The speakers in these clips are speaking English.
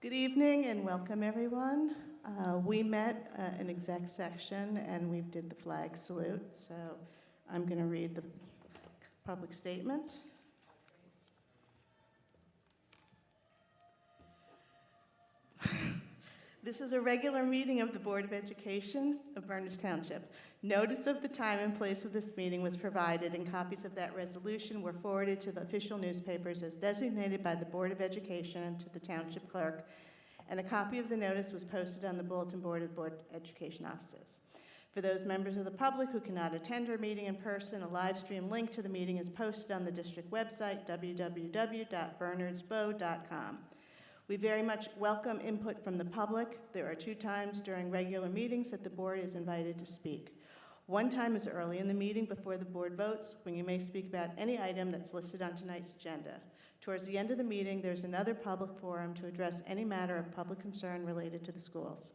Good evening and welcome everyone. We met in exec section and we did the flag salute, so I'm going to read the public statement. This is a regular meeting of the Board of Education of Berners Township. Notice of the time and place of this meeting was provided, and copies of that resolution were forwarded to the official newspapers as designated by the Board of Education and to the Township Clerk, and a copy of the notice was posted on the bulletin board of the Board of Education offices. For those members of the public who cannot attend our meeting in person, a live stream link to the meeting is posted on the district website, www.bernardsboe.com. We very much welcome input from the public. There are 2 times during regular meetings that the board is invited to speak. One time is early in the meeting before the board votes, when you may speak about any item that's listed on tonight's agenda. Towards the end of the meeting, there's another public forum to address any matter of public concern related to the schools.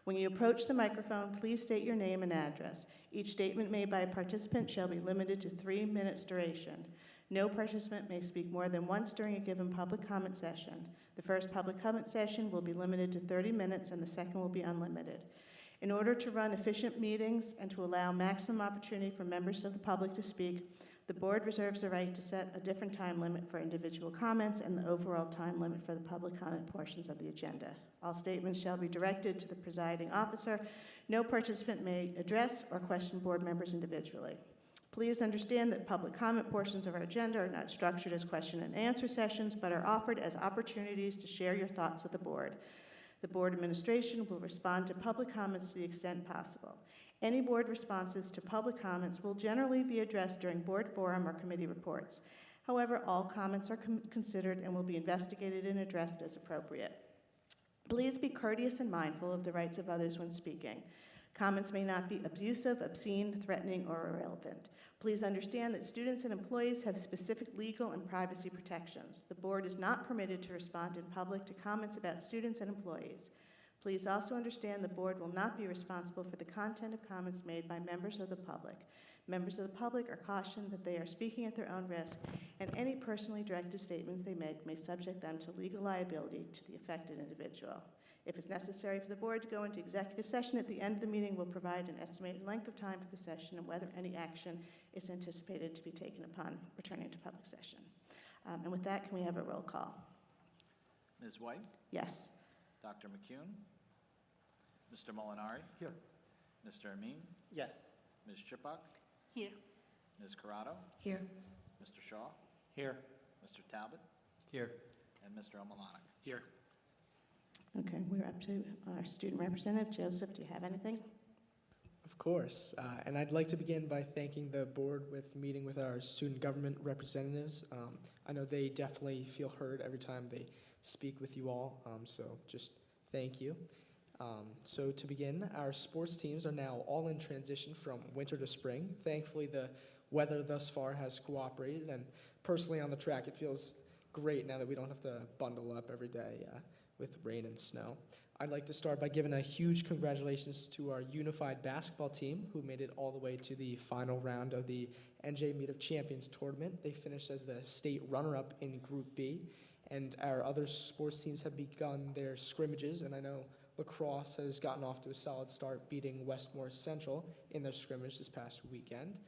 When you approach the microphone, please state your name and address. Each statement made by a participant shall be limited to 3 minutes duration. No participant may speak more than once during a given public comment session. The first public comment session will be limited to 30 minutes and the second will be unlimited. In order to run efficient meetings and to allow maximum opportunity for members of the public to speak, the board reserves the right to set a different time limit for individual comments and the overall time limit for the public comment portions of the agenda. All statements shall be directed to the presiding officer. No participant may address or question board members individually. Please understand that public comment portions of our agenda are not structured as question and answer sessions, but are offered as opportunities to share your thoughts with the board. The board administration will respond to public comments to the extent possible. Any board responses to public comments will generally be addressed during board forum or committee reports. However, all comments are considered and will be investigated and addressed as appropriate. Please be courteous and mindful of the rights of others when speaking. Comments may not be abusive, obscene, threatening, or irrelevant. Please understand that students and employees have specific legal and privacy protections. The board is not permitted to respond in public to comments about students and employees. Please also understand the board will not be responsible for the content of comments made by members of the public. Members of the public are cautioned that they are speaking at their own risk, and any personally directed statements they make may subject them to legal liability to the affected individual. If it's necessary for the board to go into executive session at the end of the meeting, we'll provide an estimated length of time for the session and whether any action is anticipated to be taken upon returning to public session. And with that, can we have a roll call? Ms. White? Yes. Dr. McCune? Mr. Molinari? Here. Mr. Amin? Yes. Ms. Chipak? Here. Ms. Corrado? Here. Mr. Shaw? Here. Mr. Talbot? Here. And Mr. Omalanik? Here. Okay, we're up to our student representative. Joseph, do you have anything? Of course, and I'd like to begin by thanking the board with meeting with our student government representatives. I know they definitely feel heard every time they speak with you all, so just thank you. So to begin, our sports teams are now all in transition from winter to spring. Thankfully, the weather thus far has cooperated, and personally on the track, it feels great now that we don't have to bundle up every day with rain and snow. I'd like to start by giving a huge congratulations to our unified basketball team who made it all the way to the final round of the NJ Meet of Champions tournament. They finished as the state runner-up in Group B, and our other sports teams have begun their scrimmages, and I know lacrosse has gotten off to a solid start beating Westmore Central in their scrimmage this past weekend.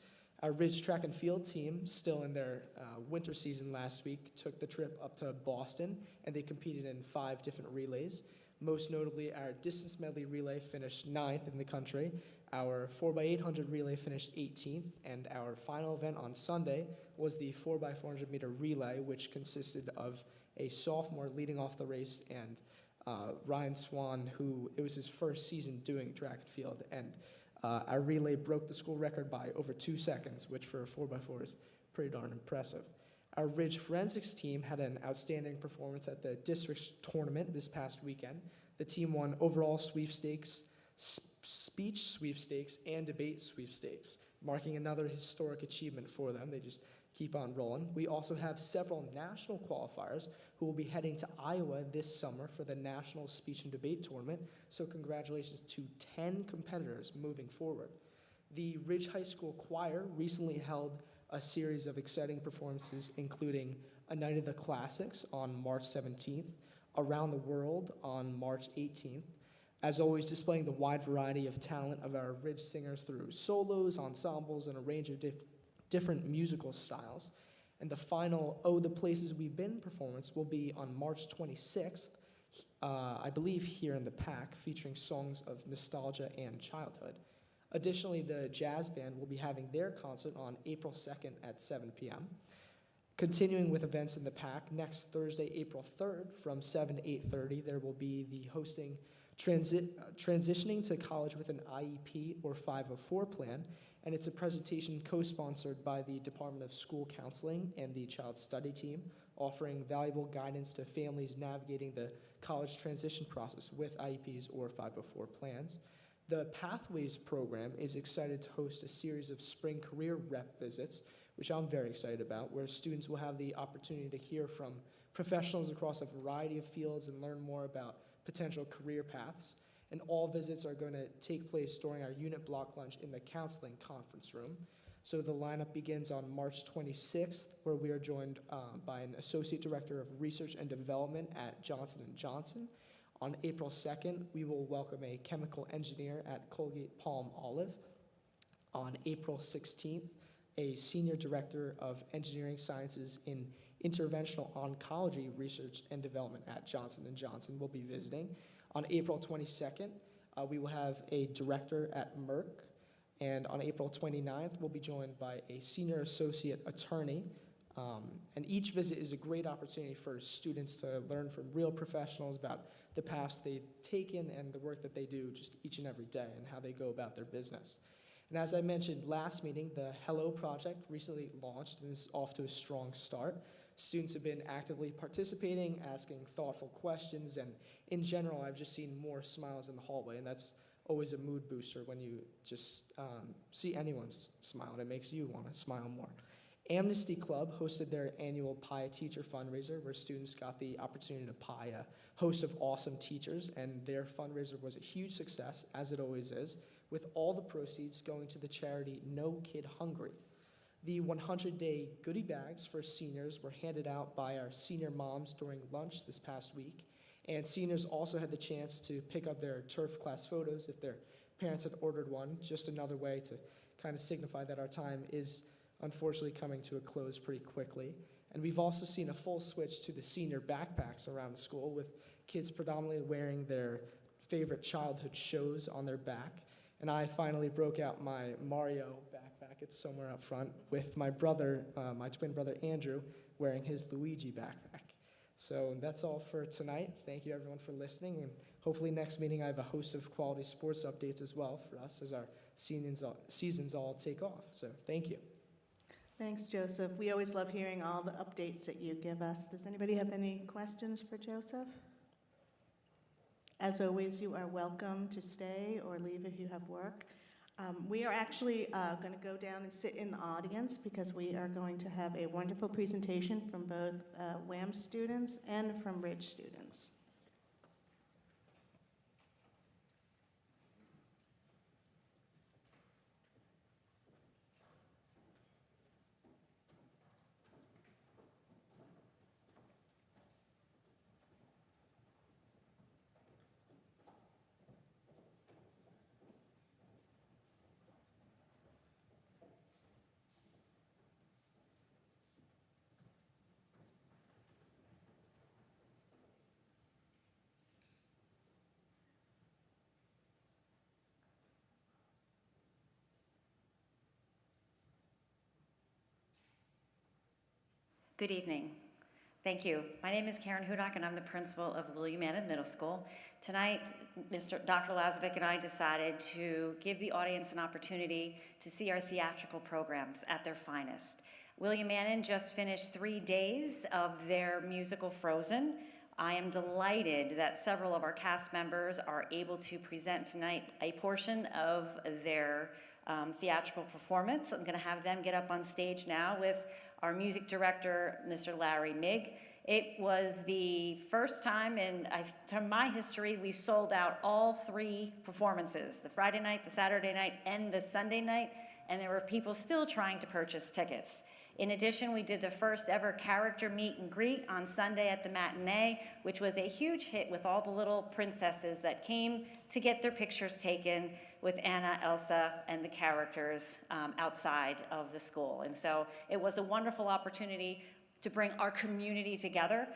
Our Ridge track and field team, still in their winter season last week, took the trip up to Boston, and they competed in 5 different relays. Most notably, our distance medley relay finished 9th in the country, our 4x800 relay finished 18th, and our final event on Sunday was the 4x400 meter relay, which consisted of a sophomore leading off the race and Ryan Swan, who it was his first season doing track and field, and our relay broke the school record by over 2 seconds, which for a 4x4 is pretty darn impressive. Our Ridge Forensics team had an outstanding performance at the district's tournament this past weekend. The team won overall sweepstakes, speech sweepstakes, and debate sweepstakes, marking another historic achievement for them. They just keep on rolling. We also have several national qualifiers who will be heading to Iowa this summer for the National Speech and Debate Tournament, so congratulations to 10 competitors moving forward. The Ridge High School Choir recently held a series of exciting performances, including a Night of the Classics on March 17th, Around the World on March 18th. As always, displaying the wide variety of talent of our Ridge singers through solos, ensembles, and a range of different musical styles. And the final Oh, the Places We've Been performance will be on March 26th, I believe here in the PAC, featuring songs of nostalgia and childhood. Additionally, the jazz band will be having their concert on April 2nd at 7 p.m. Continuing with events in the PAC, next Thursday, April 3rd, from 7 to 8:30, there will be the hosting Transitioning to College with an IEP or 504 Plan, and it's a presentation co-sponsored by the Department of School Counseling and the Child Study Team, offering valuable guidance to families navigating the college transition process with IEPs or 504 plans. The Pathways program is excited to host a series of spring career rep visits, which I'm very excited about, where students will have the opportunity to hear from professionals across a variety of fields and learn more about potential career paths. And all visits are going to take place during our unit block lunch in the counseling conference room. So the lineup begins on March 26th, where we are joined by an Associate Director of Research and Development at Johnson & Johnson. On April 2nd, we will welcome a chemical engineer at Colgate Palm Olive. On April 16th, a Senior Director of Engineering Sciences in Interventional Oncology Research and Development at Johnson & Johnson will be visiting. On April 22nd, we will have a director at Merck. And on April 29th, we'll be joined by a Senior Associate Attorney. And each visit is a great opportunity for students to learn from real professionals about the paths they've taken and the work that they do just each and every day and how they go about their business. And as I mentioned last meeting, the Hello Project recently launched and is off to a strong start. Students have been actively participating, asking thoughtful questions, and in general, I've just seen more smiles in the hallway, and that's always a mood booster when you just see anyone smile, and it makes you want to smile more. Amnesty Club hosted their annual Pie a Teacher fundraiser, where students got the opportunity to pie a host of awesome teachers, and their fundraiser was a huge success, as it always is, with all the proceeds going to the charity No Kid Hungry. The 100-day goodie bags for seniors were handed out by our senior moms during lunch this past week, and seniors also had the chance to pick up their turf class photos if their parents had ordered one, just another way to kind of signify that our time is unfortunately coming to a close pretty quickly. And we've also seen a full switch to the senior backpacks around the school, with kids predominantly wearing their favorite childhood shows on their back. And I finally broke out my Mario backpack, it's somewhere up front, with my brother, my twin brother Andrew, wearing his Luigi backpack. So that's all for tonight. Thank you everyone for listening, and hopefully next meeting I have a host of quality sports updates as well for us as our seasons all take off. So thank you. Thanks, Joseph. We always love hearing all the updates that you give us. Does anybody have any questions for Joseph? As always, you are welcome to stay or leave if you have work. We are actually going to go down and sit in the audience because we are going to have a wonderful presentation from both WAM students and from Ridge students. Good evening. Thank you. My name is Karen Hudak, and I'm the principal of William Annan Middle School. Tonight, Dr. Lazovic and I decided to give the audience an opportunity to see our theatrical programs at their finest. William Annan just finished 3 days of their musical Frozen. I am delighted that several of our cast members are able to present tonight a portion of their theatrical performance. I'm going to have them get up on stage now with our music director, Mr. Larry Migg. It was the first time from my history, we sold out all 3 performances, the Friday night, the Saturday night, and the Sunday night, and there were people still trying to purchase tickets. In addition, we did the first ever character meet and greet on Sunday at the matinee, which was a huge hit with all the little princesses that came to get their pictures taken with Anna, Elsa, and the characters outside of the school. And so it was a wonderful opportunity to bring our community together,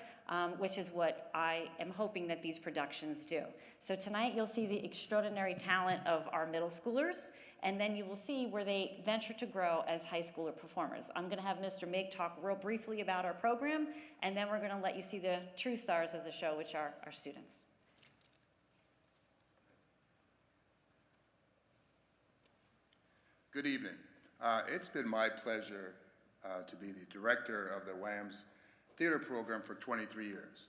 which is what I am hoping that these productions do. So tonight you'll see the extraordinary talent of our middle schoolers, and then you will see where they venture to grow as high schooler performers. I'm gonna have Mr. Mig talk real briefly about our program, and then we're gonna let you see the true stars of the show, which are our students. Good evening. It's been my pleasure to be the director of the WAMS theater program for 23 years.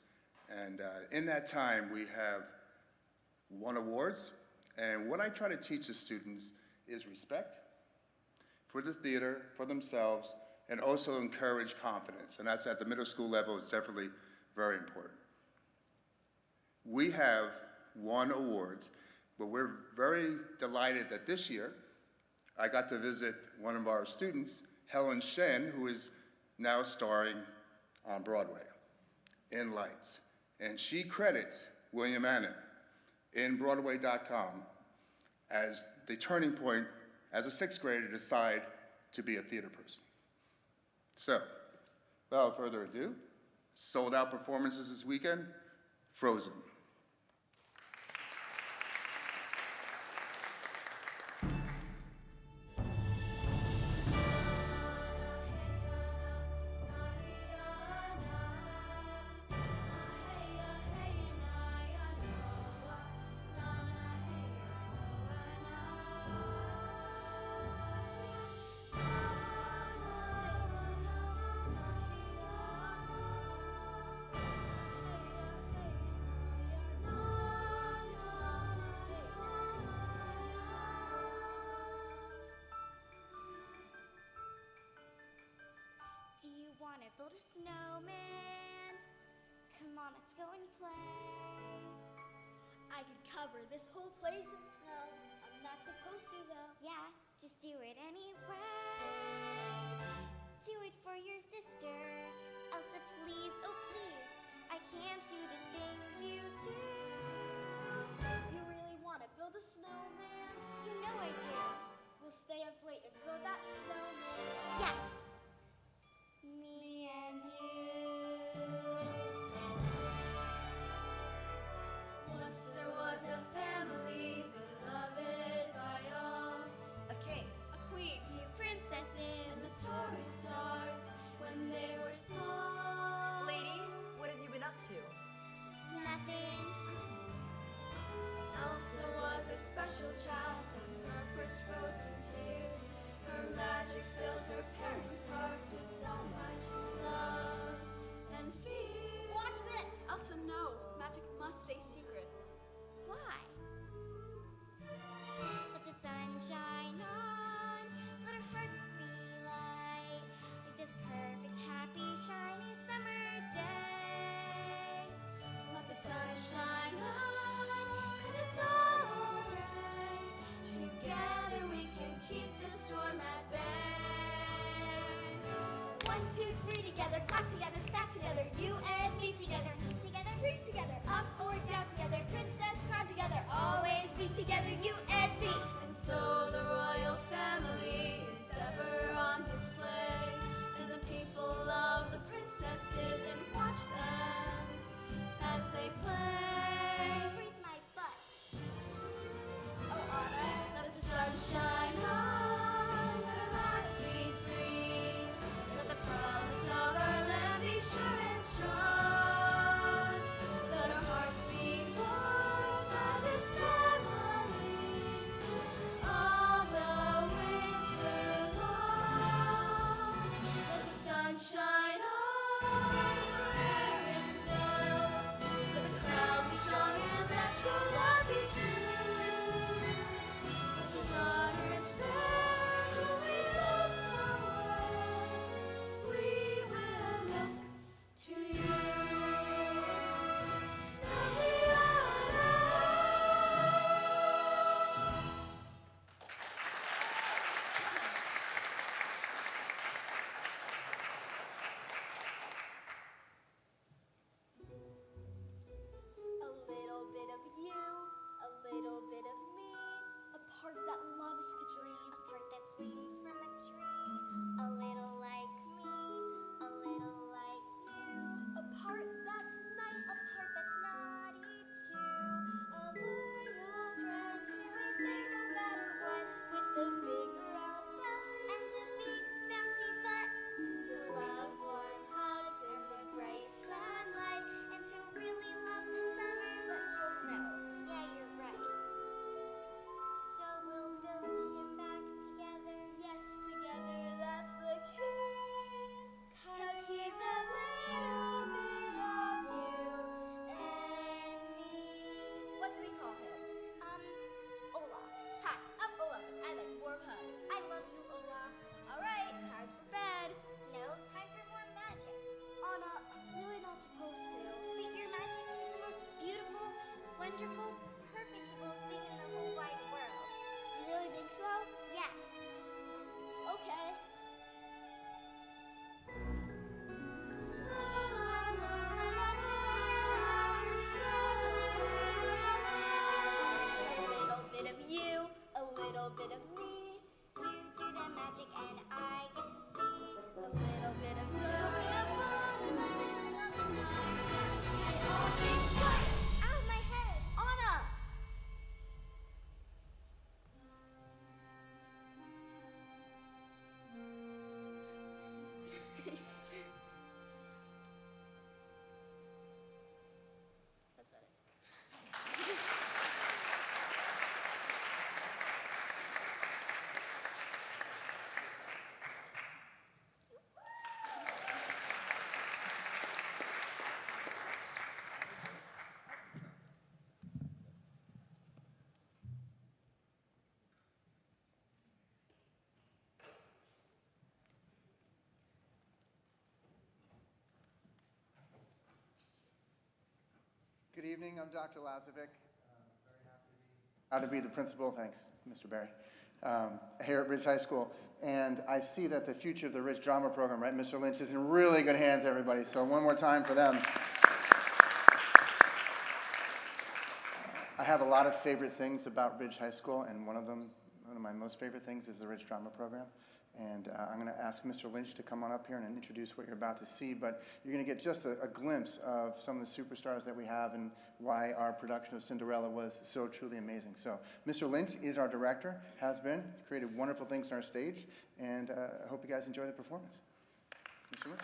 And in that time, we have won awards. And what I try to teach the students is respect for the theater, for themselves, and also encourage confidence. And that's at the middle school level. It's definitely very important. We have won awards, but we're very delighted that this year, I got to visit one of our students, Helen Shen, who is now starring on Broadway in Lights. And she credits William Annan in Broadway.com as the turning point as a sixth grader to decide to be a theater person. So, without further ado, sold out performances this weekend, Frozen. Do you want to build a snowman? Come on, let's go and play. I could cover this whole place in snow. I'm not supposed to though. Yeah, just do it anyway. Do it for your sister. Elsa, please, oh please. I can't do the things you do. You really want to build a snowman? You know I do. We'll stay up late and build that snowman. Yes. Me and you. Once there was a family beloved by all, A king, a queen, Two princesses. and the story stars when they were small. ladies, what have you been up to? Nothing. Elsa was a special child from her first frozen tear. Her magic filled her parents' hearts with so much love and fear. Watch this! Elsa, no. Magic must stay secret. Why? Let the sun shine on. Let our hearts be light. Like this perfect, happy, shiny summer day. Let the sun shine on, 'cause it's all alright. Together we can keep this storm at bay. 1, 2, 3 together, clap together, stack together, you and me together, knees together, trees together, up or down together, princess crown together, always be together, you and me. And so the royal family is ever on display, and the people love the princesses and watch them as they play. Freeze my butt. Oh, Anna. Let the sun shine on, let our hearts be free. Let the promise of our land be sure and strong. Let our hearts be warmed by this family. little bit of me. You do the magic and I get to see a little bit of fun in the middle of the night. It all takes place. Ow, my head! Anna! That's better. Good evening, I'm Dr. Lazovic. Proud to be the principal, thanks, Mr. Barry, here at Ridge High School. And I see that the future of the Ridge Drama Program, right, Mr. Lynch, is in really good hands, everybody. So one more time for them. I have a lot of favorite things about Ridge High School, and one of my most favorite things is the Ridge Drama Program. And I'm going to ask Mr. Lynch to come on up here and introduce what you're about to see, but you're going to get just a glimpse of some of the superstars that we have and why our production of Cinderella was so truly amazing. So Mr. Lynch is our director, has been, created wonderful things on our stage, and I hope you guys enjoy the performance. Mr. Lynch.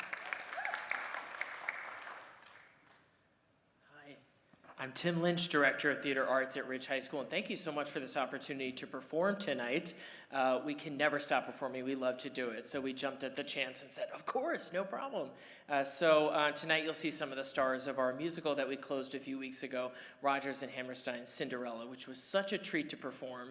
I'm Tim Lynch, Director of Theater Arts at Ridge High School, and thank you so much for this opportunity to perform tonight. We can never stop performing. We love to do it. So we jumped at the chance and said, of course, no problem. Tonight you'll see some of the stars of our musical that we closed a few weeks ago, Rodgers and Hammerstein's Cinderella, which was such a treat to perform.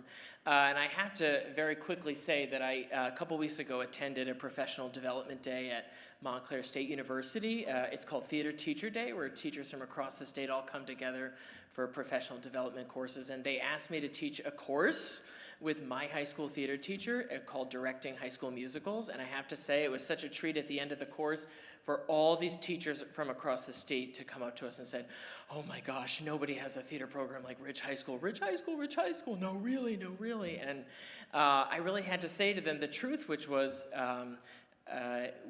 And I have to very quickly say that I, a couple weeks ago, attended a professional development day at Montclair State University. It's called Theater Teacher Day, where teachers from across the state all come together for professional development courses. And they asked me to teach a course with my high school theater teacher called Directing High School Musicals. And I have to say, it was such a treat at the end of the course for all these teachers from across the state to come up to us and said, oh my gosh, nobody has a theater program like Ridge High School. Ridge High School, Ridge High School, no really, no really. And I really had to say to them the truth, which was,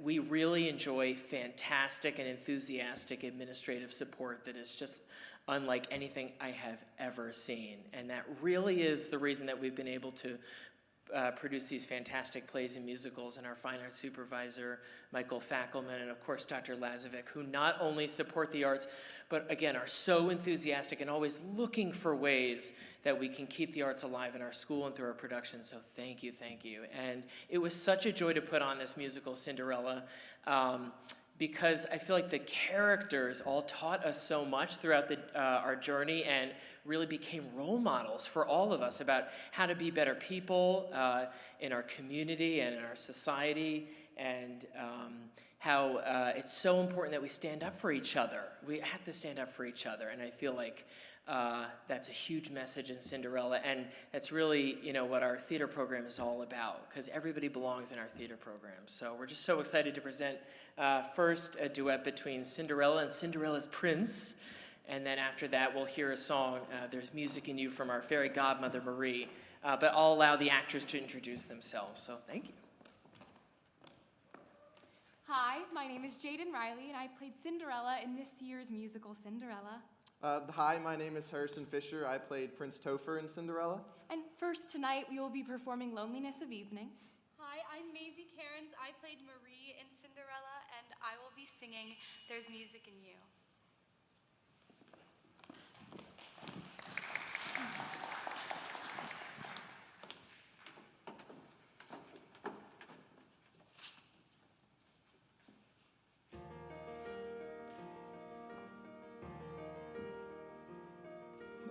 we really enjoy fantastic and enthusiastic administrative support that is just unlike anything I have ever seen. And that really is the reason that we've been able to produce these fantastic plays and musicals, and our fine arts supervisor, Michael Fackelman, and of course Dr. Lazovic, who not only support the arts, but again are so enthusiastic and always looking for ways that we can keep the arts alive in our school and through our production. So thank you, thank you. And it was such a joy to put on this musical, Cinderella, because I feel like the characters all taught us so much throughout our journey and really became role models for all of us about how to be better people in our community and in our society, and how it's so important that we stand up for each other. We have to stand up for each other, and I feel like that's a huge message in Cinderella, and that's really, what our theater program is all about, because everybody belongs in our theater program. So we're just so excited to present first a duet between Cinderella and Cinderella's Prince, and then after that we'll hear a song, There's Music in You, from our fairy godmother, Marie. But I'll allow the actors to introduce themselves, so thank you. Hi, my name is Jaden Riley, and I played Cinderella in this year's musical, Cinderella. Hi, my name is Harrison Fisher. I played Prince Topher in Cinderella. And first tonight, we will be performing Loneliness of Evening. Hi, I'm Maisie Cairns. I played Marie in Cinderella, and I will be singing There's Music in You.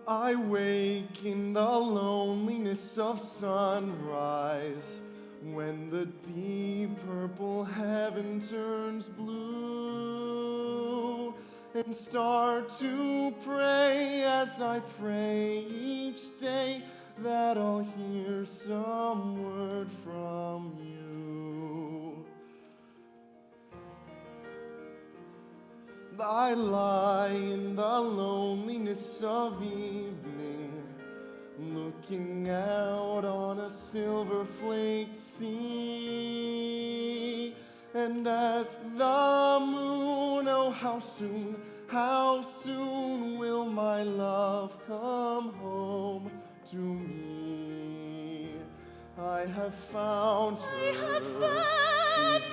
I wake in the loneliness of sunrise, when the deep purple heaven turns blue, and start to pray as I pray each day that I'll hear some word from you. I lie in the loneliness of evening, looking out on a silver-flaked sea, and ask the moon, oh, how soon will my love come home to me? I have found her. She's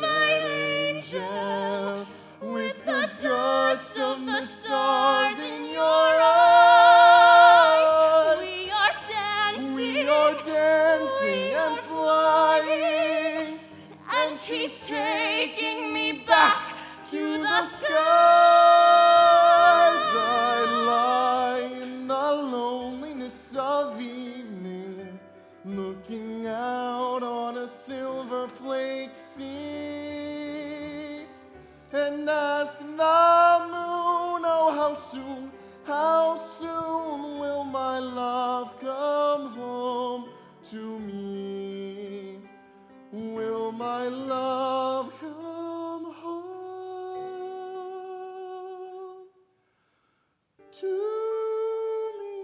an angel with the dust of the stars in your eyes. We are dancing, We are dancing and flying, and he's taking me back to the skies. I lie in the loneliness of evening, looking out on a silver-flaked sea, and ask the moon, oh, how soon will my love come home to me? Will my love come home to me?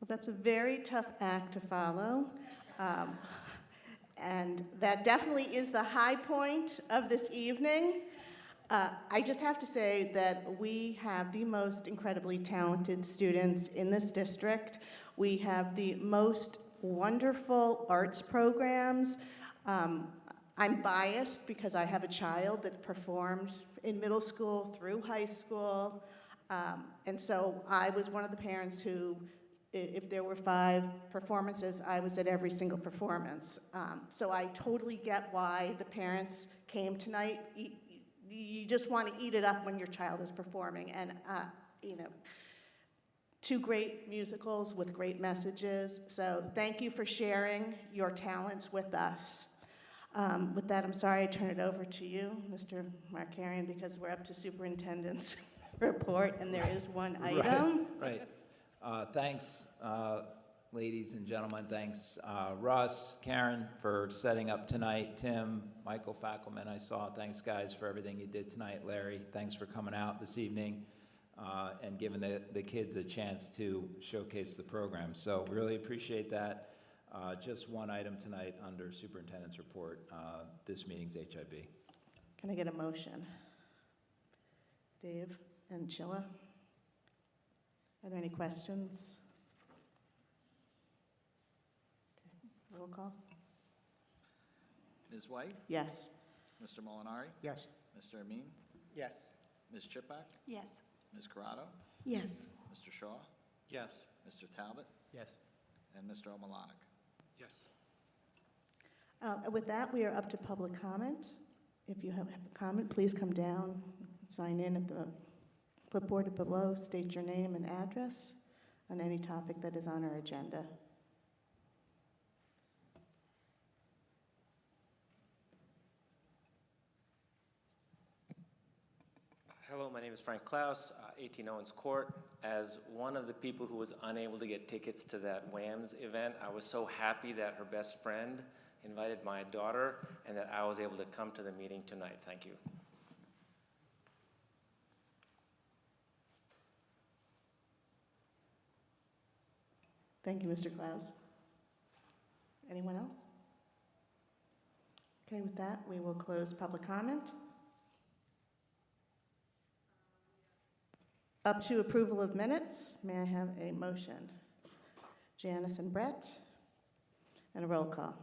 Well, that's a very tough act to follow. Um, and that definitely is the high point of this evening. I just have to say that we have the most incredibly talented students in this district. We have the most wonderful arts programs. I'm biased because I have a child that performed in middle school through high school. And so I was one of the parents who, if there were 5 performances, I was at every single performance. So I totally get why the parents came tonight. You just want to eat it up when your child is performing. And, 2 great musicals with great messages. So thank you for sharing your talents with us. With that, I'm sorry I turn it over to you, Mr. Markarian, because we're up to superintendent's report, and there is one item. Right. Thanks, ladies and gentlemen. Thanks, Russ, Karen, for setting up tonight. Tim, Michael Fackelman, I saw. Thanks, guys, for everything you did tonight. Larry, thanks for coming out this evening and giving the kids a chance to showcase the program. So really appreciate that. Just one item tonight under superintendent's report. This meeting's HIB. Can I get a motion? Dave and Chilla? Are there any questions? Roll call? Ms. White? Yes. Mr. Molinari? Yes. Mr. Amin? Yes. Ms. Chipak? Yes. Ms. Corrado? Yes. Mr. Shaw? Yes. Mr. Talbot? Yes. And Mr. Omalanik? Yes. With that, we are up to public comment. If you have a comment, please come down, sign in at the clipboard below, state your name and address on any topic that is on our agenda. Hello, my name is Frank Klaus, 18 Owens Court. As one of the people who was unable to get tickets to that WAMS event, I was so happy that her best friend invited my daughter and that I was able to come to the meeting tonight. Thank you. Thank you, Mr. Klaus. Anyone else? Okay, with that, we will close public comment. Up to approval of minutes, may I have a motion? Janice and Brett, and a roll call.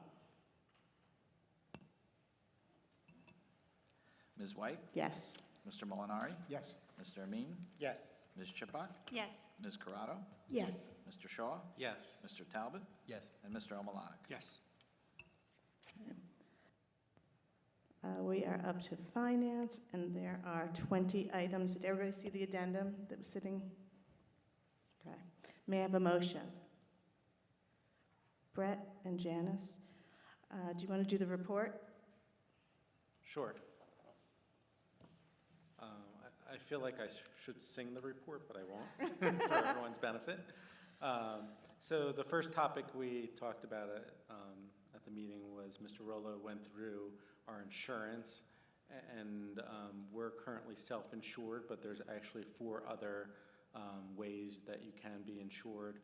Ms. White? Yes. Mr. Molinari? Yes. Mr. Amin? Yes. Ms. Chipak? Yes. Ms. Corrado? Yes. Mr. Shaw? Yes. Mr. Talbot? Yes. And Mr. Omalanik? Yes. We are up to finance, and there are 20 items. Did everybody see the addendum that was sitting? Okay. May I have a motion? Brett and Janice, do you want to do the report? Sure. I feel like I should sing the report, but I won't, for everyone's benefit. So the first topic we talked about at the meeting was Mr. Rollo went through our insurance, and we're currently self-insured, but there's actually 4 other ways that you can be insured.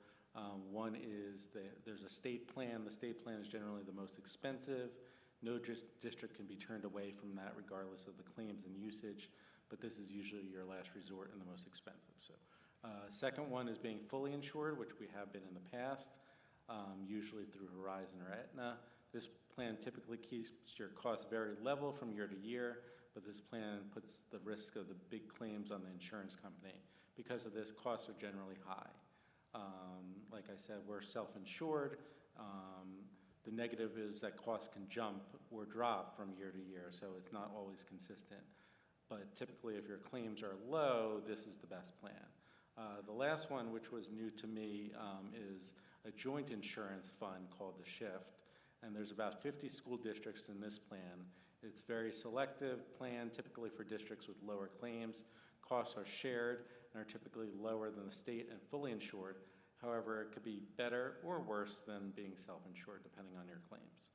One is there's a state plan. The state plan is generally the most expensive. No district can be turned away from that regardless of the claims and usage, but this is usually your last resort and the most expensive. So, second one is being fully insured, which we have been in the past, usually through Horizon or Aetna. This plan typically keeps your costs very level from year to year, but this plan puts the risk of the big claims on the insurance company. Because of this, costs are generally high. Like I said, we're self-insured. The negative is that costs can jump or drop from year to year, so it's not always consistent. But typically, if your claims are low, this is the best plan. The last one, which was new to me, is a joint insurance fund called the Shift. And there's about 50 school districts in this plan. It's a very selective plan, typically for districts with lower claims. Costs are shared and are typically lower than the state and fully insured. However, it could be better or worse than being self-insured, depending on your claims.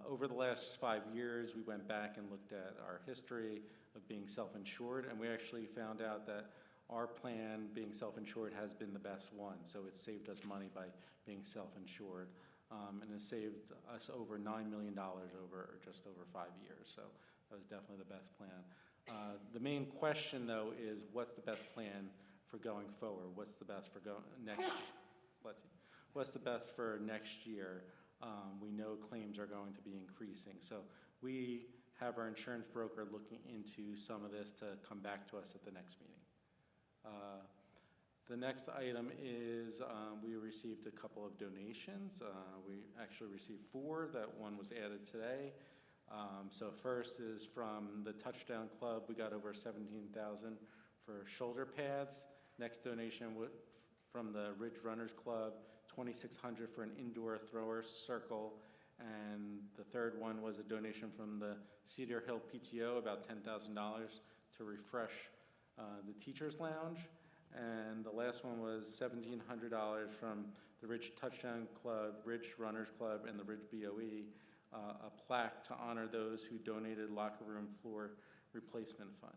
Over the last 5 years, we went back and looked at our history of being self-insured, and we actually found out that our plan, being self-insured, has been the best one. So it's saved us money by being self-insured. And it saved us over $9 million over just over 5 years. So that was definitely the best plan. The main question, though, is what's the best plan for going forward? What's the best for What's the best for next year? We know claims are going to be increasing. So we have our insurance broker looking into some of this to come back to us at the next meeting. The next item is we received a couple of donations. We actually received 4. That one was added today. So first is from the Touchdown Club. We got over $17,000 for shoulder pads. Next donation from the Ridge Runners Club, $2,600 for an indoor thrower circle. And the third one was a donation from the Cedar Hill PTO, about $10,000 to refresh the Teachers Lounge. And the last one was $1,700 from the Ridge Touchdown Club, Ridge Runners Club, and the Ridge Btboe, a plaque to honor those who donated locker room floor replacement fund.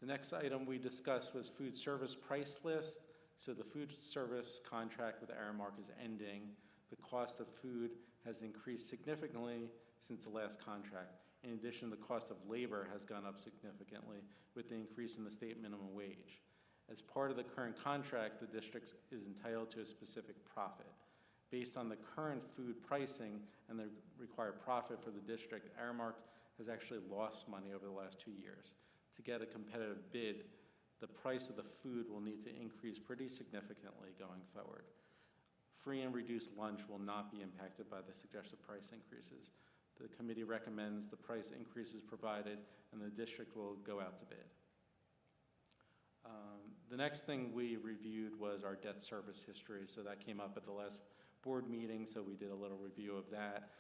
The next item we discussed was food service price list. So the food service contract with Aramark is ending. The cost of food has increased significantly since the last contract. In addition, the cost of labor has gone up significantly with the increase in the state minimum wage. As part of the current contract, the district is entitled to a specific profit. Based on the current food pricing and the required profit for the district, Aramark has actually lost money over the last 2 years. To get a competitive bid, the price of the food will need to increase pretty significantly going forward. Free and reduced lunch will not be impacted by the suggested price increases. The committee recommends the price increases provided, and the district will go out to bid. The next thing we reviewed was our debt service history. So that came up at the last board meeting, so we did a little review of that.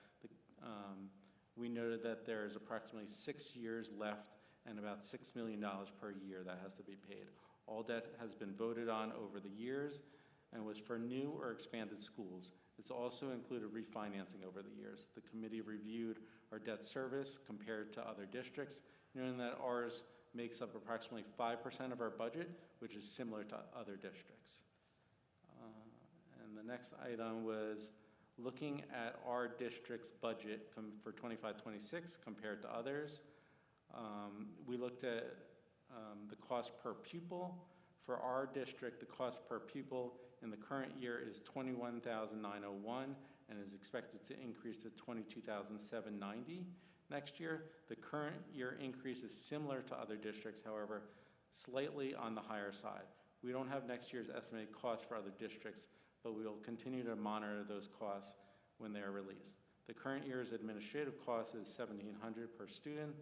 We noted that there's approximately 6 years left and about $6 million per year that has to be paid. All debt has been voted on over the years and was for new or expanded schools. It's also included refinancing over the years. The committee reviewed our debt service compared to other districts, knowing that ours makes up approximately 5% of our budget, which is similar to other districts. And the next item was looking at our district's budget for 25-26 compared to others. We looked at the cost per pupil. For our district, the cost per pupil in the current year is $21,901 and is expected to increase to $22,790 next year. The current year increase is similar to other districts, however, slightly on the higher side. We don't have next year's estimated costs for other districts, but we will continue to monitor those costs when they are released. The current year's administrative cost is $1,700 per student.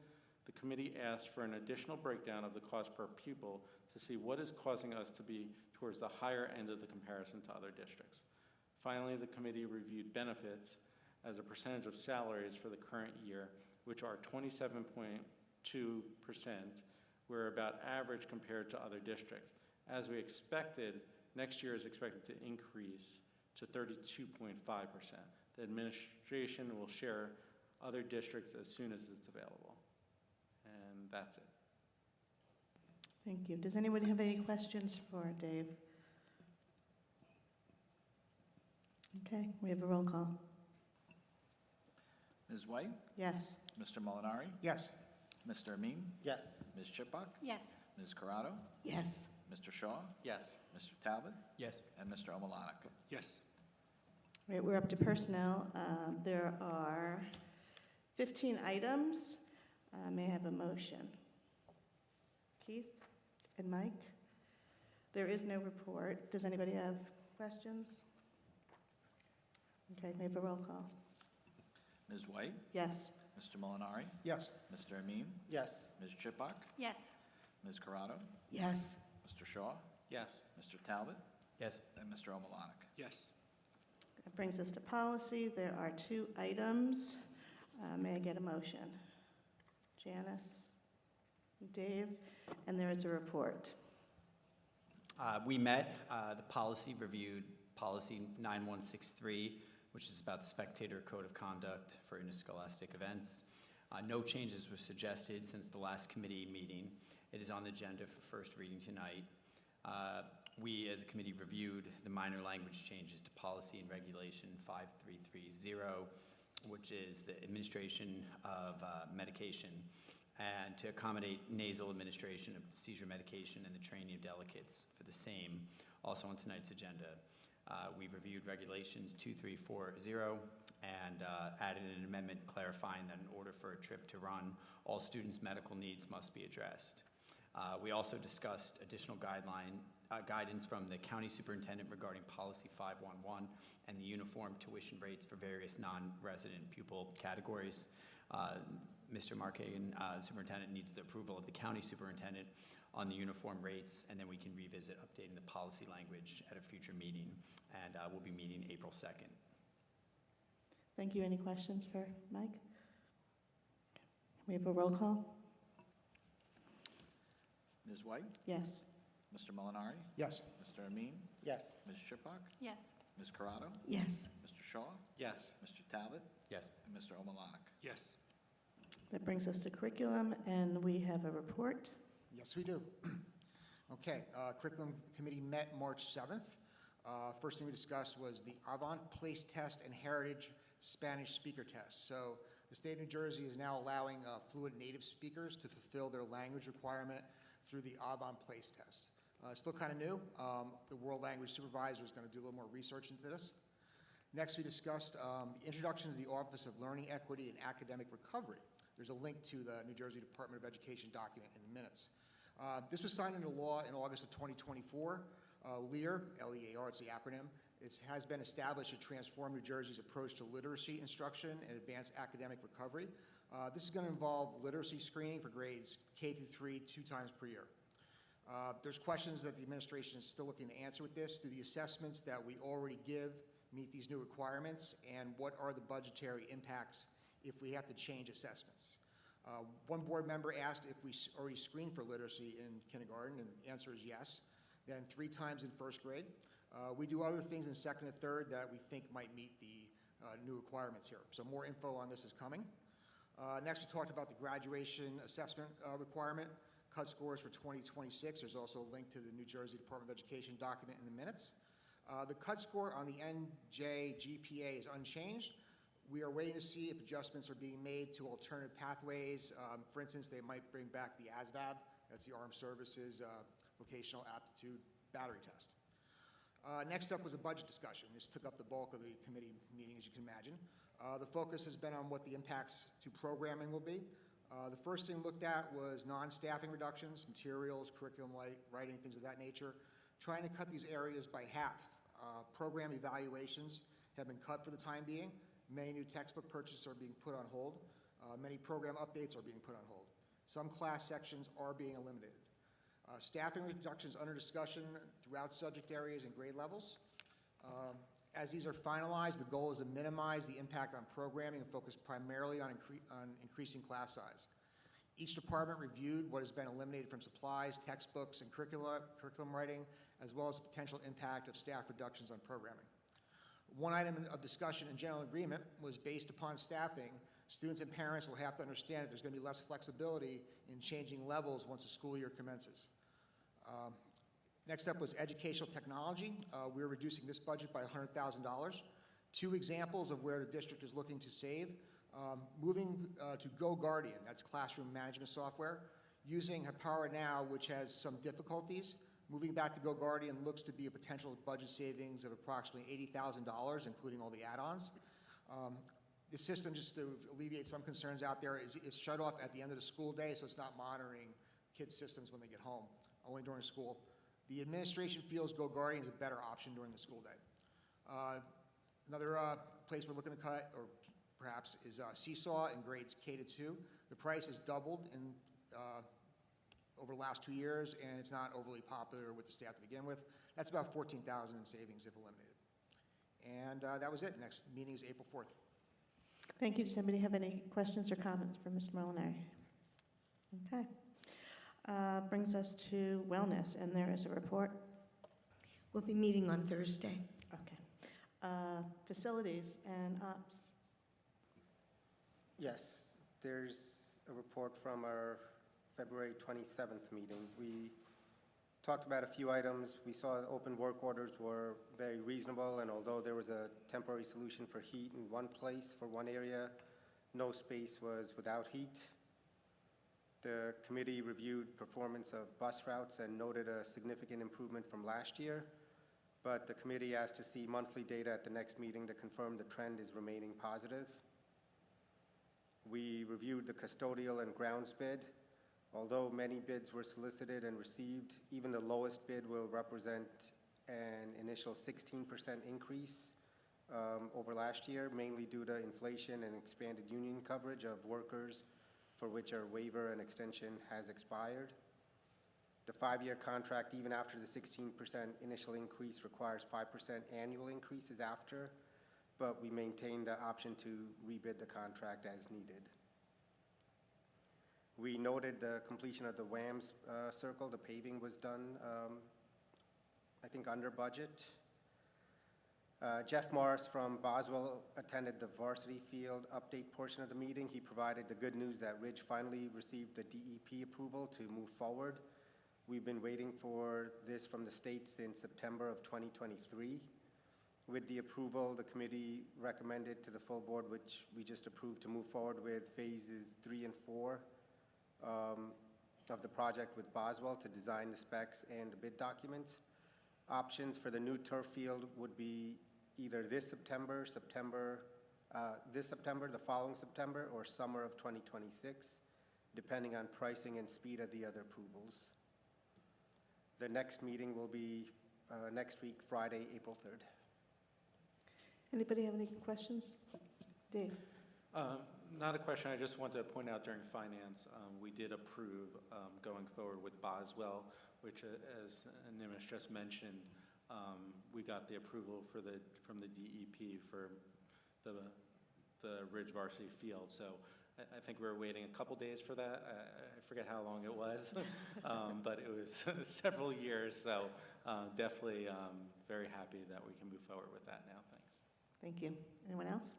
The committee asked for an additional breakdown of the cost per pupil to see what is causing us to be towards the higher end of the comparison to other districts. Finally, the committee reviewed benefits as a percentage of salaries for the current year, which are 27.2%. We're about average compared to other districts. As we expected, next year is expected to increase to 32.5%. The administration will share other districts as soon as it's available. And that's it. Thank you. Does anybody have any questions for Dave? Okay, we have a roll call. Ms. White? Yes. Mr. Molinari? Yes. Mr. Amin? Yes. Ms. Chipbuck? Yes. Ms. Corrado? Yes. Mr. Shaw? Yes. Mr. Talbot? Yes. And Mr. Omalanek? Yes. Right, we're up to personnel. There are 15 items. May I have a motion? Keith and Mike? There is no report. Does anybody have questions? Okay, may I have a roll call? Ms. White? Yes. Mr. Molinari? Yes. Mr. Amin? Yes. Ms. Chipbuck? Yes. Ms. Corrado? Yes. Mr. Shaw? Yes. Mr. Talbot? Yes. And Mr. Omalanek? Yes. That brings us to policy. There are 2 items. May I get a motion? Janice, Dave, and there is a report. We met, the policy reviewed policy 9163, which is about the spectator code of conduct for interscholastic events. No changes were suggested since the last committee meeting. It is on the agenda for first reading tonight. We, as a committee, reviewed the minor language changes to policy and regulation 5330, which is the administration of medication, and to accommodate nasal administration of seizure medication and the training of delegates for the same. Also on tonight's agenda, we've reviewed regulations 2340 and added an amendment clarifying that in order for a trip to run, all students' medical needs must be addressed. We also discussed additional guidance from the county superintendent regarding policy 511 and the uniform tuition rates for various non-resident pupil categories. Mr. Markagan, superintendent, needs the approval of the county superintendent on the uniform rates, and then we can revisit updating the policy language at a future meeting, and we'll be meeting April 2nd. Thank you. Any questions for Mike? We have a roll call? Ms. White? Yes. Mr. Molinari? Yes. Mr. Amin? Yes. Ms. Shippok? Yes. Ms. Corrado? Yes. Mr. Shaw? Yes. Mr. Talbot? Yes. And Mr. Omalanik? Yes. That brings us to curriculum, and we have a report. Yes, we do. Okay, Curriculum Committee met March 7th. First thing we discussed was the Avant Place Test and Heritage Spanish Speaker Test. So the state of New Jersey is now allowing fluent native speakers to fulfill their language requirement through the Avant Place Test. Still kind of new. The World Language Supervisor is going to do a little more research into this. Next, we discussed the introduction to the Office of Learning Equity and Academic Recovery. There's a link to the New Jersey Department of Education document in the minutes. This was signed into law in August of 2024. LEAR, L-E-A-R, it's the acronym. It has been established to transform New Jersey's approach to literacy instruction and advanced academic recovery. This is going to involve literacy screening for grades K through 3 2 times per year. There's questions that the administration is still looking to answer with this. Do the assessments that we already give meet these new requirements, and what are the budgetary impacts if we have to change assessments? One board member asked if we already screened for literacy in kindergarten, and the answer is yes. Then 3 times in first grade. We do other things in second and third that we think might meet the new requirements here. So more info on this is coming. Next, we talked about the graduation assessment requirement, cut scores for 2026. There's also a link to the New Jersey Department of Education document in the minutes. The cut score on the NJ GPA is unchanged. We are waiting to see if adjustments are being made to alternative pathways. For instance, they might bring back the ASVAB, that's the Armed Services Vocational Aptitude Battery Test. Next up was a budget discussion. This took up the bulk of the committee meeting, as you can imagine. The focus has been on what the impacts to programming will be. The first thing looked at was non-staffing reductions, materials, curriculum writing, things of that nature, trying to cut these areas by half. Program evaluations have been cut for the time being. Many new textbook purchases are being put on hold. Many program updates are being put on hold. Some class sections are being eliminated. Staffing reductions under discussion throughout subject areas and grade levels. As these are finalized, the goal is to minimize the impact on programming and focus primarily on increasing class size. Each department reviewed what has been eliminated from supplies, textbooks, and curriculum writing, as well as the potential impact of staff reductions on programming. One item of discussion and general agreement was based upon staffing. Students and parents will have to understand that there's going to be less flexibility in changing levels once the school year commences. Next up was educational technology. We're reducing this budget by $100,000. 2 examples of where the district is looking to save. Moving to GoGuardian, that's classroom management software. Using Hapara now, which has some difficulties. Moving back to GoGuardian looks to be a potential budget savings of approximately $80,000, including all the add-ons. The system, just to alleviate some concerns out there, is shut off at the end of the school day, so it's not monitoring kids' systems when they get home, only during school. The administration feels GoGuardian is a better option during the school day. Another place we're looking to cut, or perhaps, is Seesaw in grades K to 2. The price has doubled over the last 2 years, and it's not overly popular with the staff to begin with. That's about $14,000 in savings if eliminated. And that was it. Next meeting is April 4th. Thank you. Does anybody have any questions or comments for Mr. Molinari? Okay. Brings us to wellness, and there is a report. We'll be meeting on Thursday. Okay. Facilities and ops. Yes. There's a report from our February 27th meeting. We talked about a few items. We saw open work orders were very reasonable, and although there was a temporary solution for heat in one place for one area, no space was without heat. The committee reviewed performance of bus routes and noted a significant improvement from last year, but the committee asked to see monthly data at the next meeting to confirm the trend is remaining positive. We reviewed the custodial and grounds bid. Although many bids were solicited and received, even the lowest bid will represent an initial 16% increase over last year, mainly due to inflation and expanded union coverage of workers for which our waiver and extension has expired. The 5-year contract, even after the 16% initial increase, requires 5% annual increases after, but we maintain the option to rebid the contract as needed. We noted the completion of the WAMS circle. The paving was done, I think, under budget. Jeff Morris from Boswell attended the varsity field update portion of the meeting. He provided the good news that Ridge finally received the DEP approval to move forward. We've been waiting for this from the state since September of 2023. With the approval, the committee recommended to the full board, which we just approved, to move forward with phases 3 and 4 of the project with Boswell to design the specs and the bid documents. Options for the new turf field would be either this September, the following September, or summer of 2026, depending on pricing and speed of the other approvals. The next meeting will be next week, Friday, April 3rd. Anybody have any questions? Dave? Not a question. I just wanted to point out during finance, we did approve going forward with Boswell, which, as Nimish just mentioned, we got the approval from the DEP for the Ridge varsity field. So I think we were waiting a couple days for that. I forget how long it was, but it was several years. So definitely very happy that we can move forward with that now. Thanks. Thank you. Anyone else?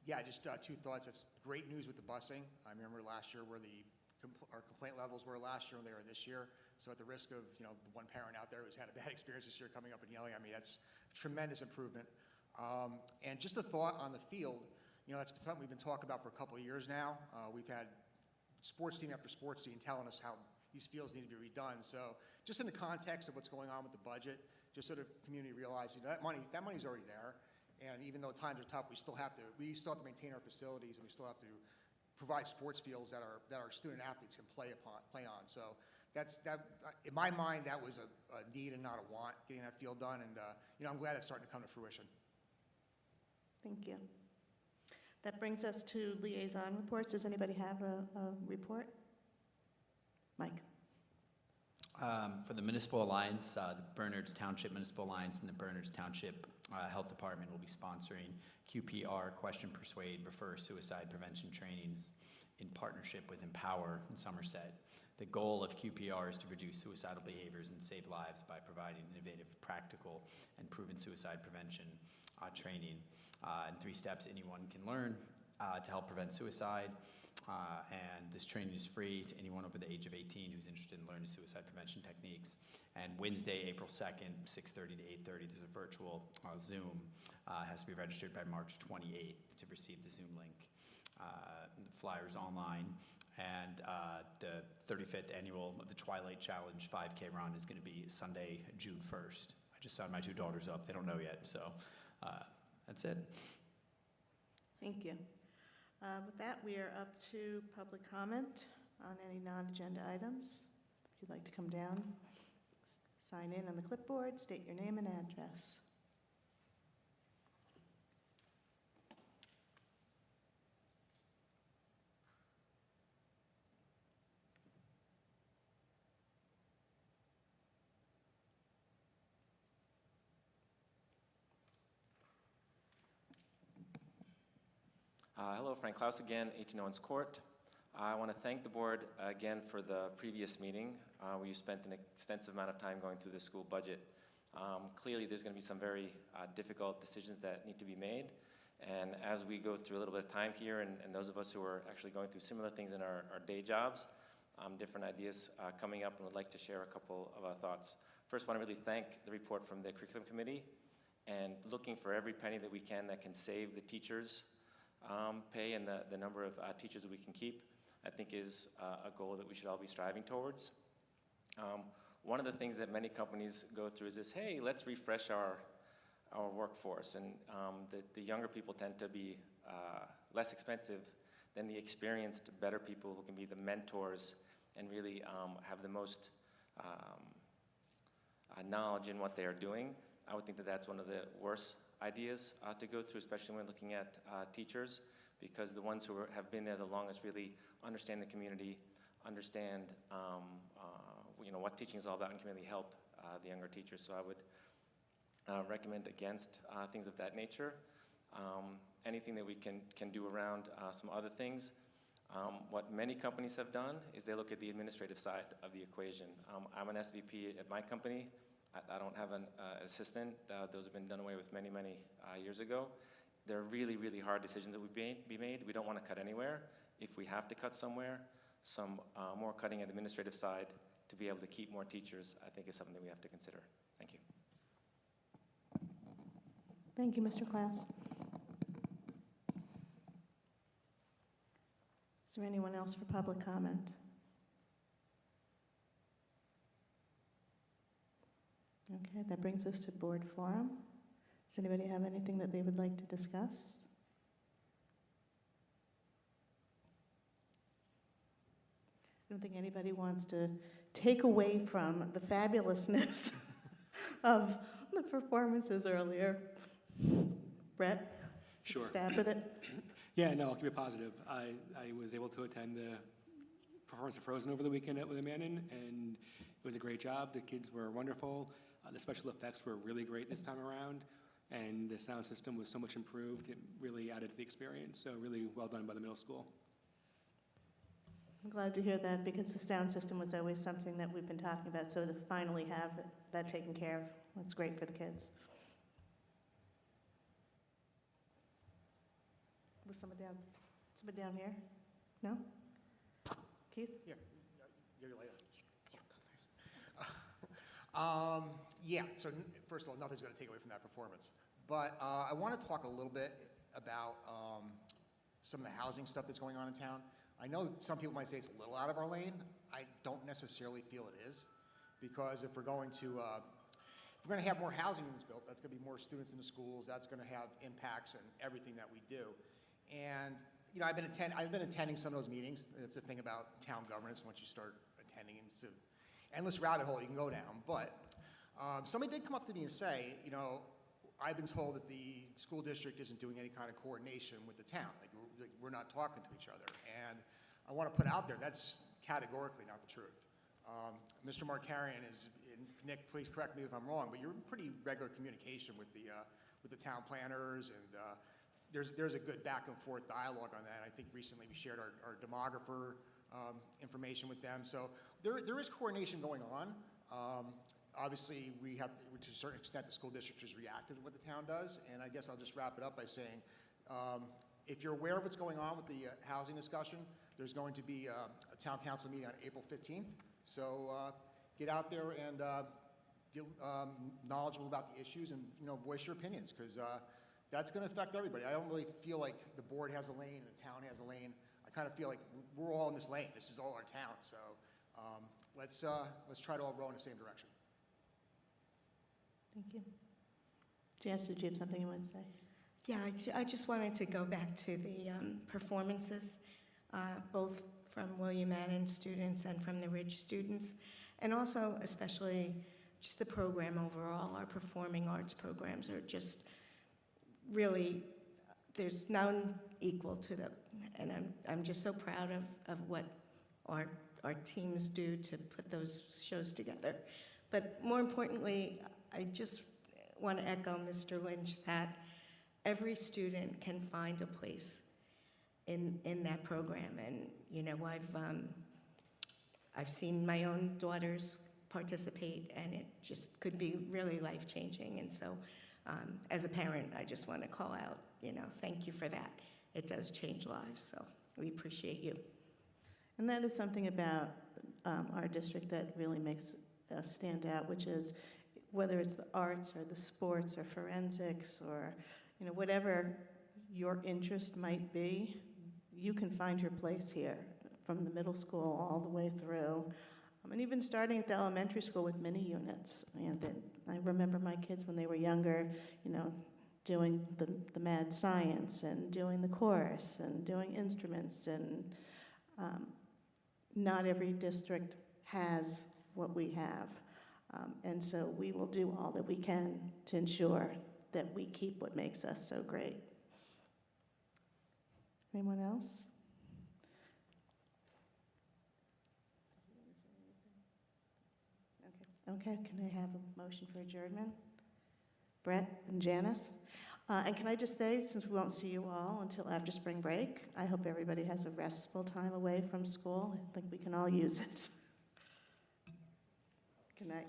Yeah, just two thoughts. It's great news with the busing. I remember last year where our complaint levels were last year and they are this year. So at the risk of, the one parent out there who's had a bad experience this year coming up and yelling at me, that's a tremendous improvement. And just a thought on the field, that's something we've been talking about for a couple of years now. We've had sports team after sports team telling us how these fields need to be redone. So just in the context of what's going on with the budget, just sort of community realizing that money's already there. And even though times are tough, we still have to maintain our facilities, and we still have to provide sports fields that our student athletes can play on. So that in my mind, that was a need and not a want, getting that field done. And I'm glad it's starting to come to fruition. Thank you. That brings us to liaison reports. Does anybody have a report? Mike. For the Municipal Alliance, the Bernards Township Municipal Alliance and the Bernards Township Health Department will be sponsoring QPR Question, Persuade, Refer Suicide Prevention Trainings in partnership with Empower in Somerset. The goal of QPR is to reduce suicidal behaviors and save lives by providing innovative, practical, and proven suicide prevention training in 3 steps anyone can learn to help prevent suicide. And this training is free to anyone over the age of 18 who's interested in learning suicide prevention techniques. And Wednesday, April 2nd, 6:30 to 8:30, there's a virtual Zoom. It has to be registered by March 28th to receive the Zoom link. The flyer's online. And the 35th annual of the Twilight Challenge 5K run is going to be Sunday, June 1st. I just signed my 2 daughters up. They don't know yet. So that's it. Thank you. With that, we are up to public comment on any non-agenda items. If you'd like to come down, sign in on the clipboard, state your name and address. Hello, Frank Klaus again, 18 Owens Court. I want to thank the board again for the previous meeting where you spent an extensive amount of time going through the school budget. Clearly, there's going to be some very difficult decisions that need to be made, And as we go through a little bit of time here, and those of us who are actually going through similar things in our day jobs, different ideas coming up, and would like to share a couple of our thoughts. First, I want to really thank the report from the curriculum committee, and looking for every penny that we can that can save the teachers' pay and the number of teachers that we can keep, I think is a goal that we should all be striving towards. One of the things that many companies go through is this, hey, let's refresh our workforce, and the younger people tend to be less expensive than the experienced, better people who can be the mentors and really have the most knowledge in what they are doing. I would think that that's one of the worst ideas to go through, especially when looking at teachers, because the ones who have been there the longest really understand the community, understand what teaching is all about, and can really help the younger teachers. So I would recommend against things of that nature. Anything that we can do around some other things. What many companies have done is they look at the administrative side of the equation. I'm an SVP at my company. I don't have an assistant. Those have been done away with many, many years ago. They're really, really hard decisions that would be made. We don't want to cut anywhere. If we have to cut somewhere, some more cutting at the administrative side to be able to keep more teachers, I think is something that we have to consider. Thank you. Thank you, Mr. Klaus. Is there anyone else for public comment? Okay, that brings us to board forum. Does anybody have anything that they would like to discuss? I don't think anybody wants to take away from the fabulousness of the performances earlier. Brett? Sure. Stab at it? Yeah, no, I'll keep it positive. I was able to attend the performance of Frozen over the weekend at William Manning, and it was a great job. The kids were wonderful. The special effects were really great this time around, and the sound system was so much improved. It really added to the experience, so really well done by the middle school. I'm glad to hear that, because the sound system was always something that we've been talking about, so to finally have that taken care of, that's great for the kids. Was someone down here? No? Keith? Yeah, you're later. Yeah, so first of all, nothing's going to take away from that performance. But I want to talk a little bit about some of the housing stuff that's going on in town. I know some people might say it's a little out of our lane. I don't necessarily feel it is, because if we're going to have more housing units built, that's going to be more students in the schools. That's going to have impacts on everything that we do. And I've been attending some of those meetings. It's the thing about town governance. Once you start attending, it's an endless rabbit hole you can go down. But somebody did come up to me and say, I've been told that the school district isn't doing any kind of coordination with the town. Like we're not talking to each other. And I want to put out there that's categorically not the truth. Mr. Markarian is, Nick, please correct me if I'm wrong, but you're in pretty regular communication with the town planners, and there's a good back and forth dialogue on that. I think recently we shared our demographer information with them. So there is coordination going on. Obviously, we have, to a certain extent, the school district has reacted to what the town does, and I guess I'll just wrap it up by saying, if you're aware of what's going on with the housing discussion, there's going to be a town council meeting on April 15th. So get out there and get knowledgeable about the issues, and voice your opinions, because that's going to affect everybody. I don't really feel like the board has a lane and the town has a lane. I kind of feel like we're all in this lane. This is all our town. So let's try to all row in the same direction. Thank you. Janice, did you have something you wanted to say? Yeah, I just wanted to go back to the performances, both from William Manning students and from the Ridge students, and also especially just the program overall. Our performing arts programs are just really, there's none equal to them, and I'm just so proud of what our teams do to put those shows together. But more importantly, I just want to echo Mr. Lynch that every student can find a place in that program, and I've seen my own daughters participate, and it just could be really life-changing. And so As a parent, I just want to call out, thank you for that. It does change lives, so we appreciate you. And that is something about our district that really makes us stand out, which is whether it's the arts or the sports or forensics or whatever your interest might be, you can find your place here from the middle school all the way through. And even starting at the elementary school with mini units. I remember my kids when they were younger, doing the mad science and doing the chorus and doing instruments. And not every district has what we have. And so we will do all that we can to ensure that we keep what makes us so great. Anyone else? Okay, can I have a motion for adjournment? Brett and Janice? And can I just say, since we won't see you all until after spring break, I hope everybody has a restful time away from school. I think we can all use it. Good night.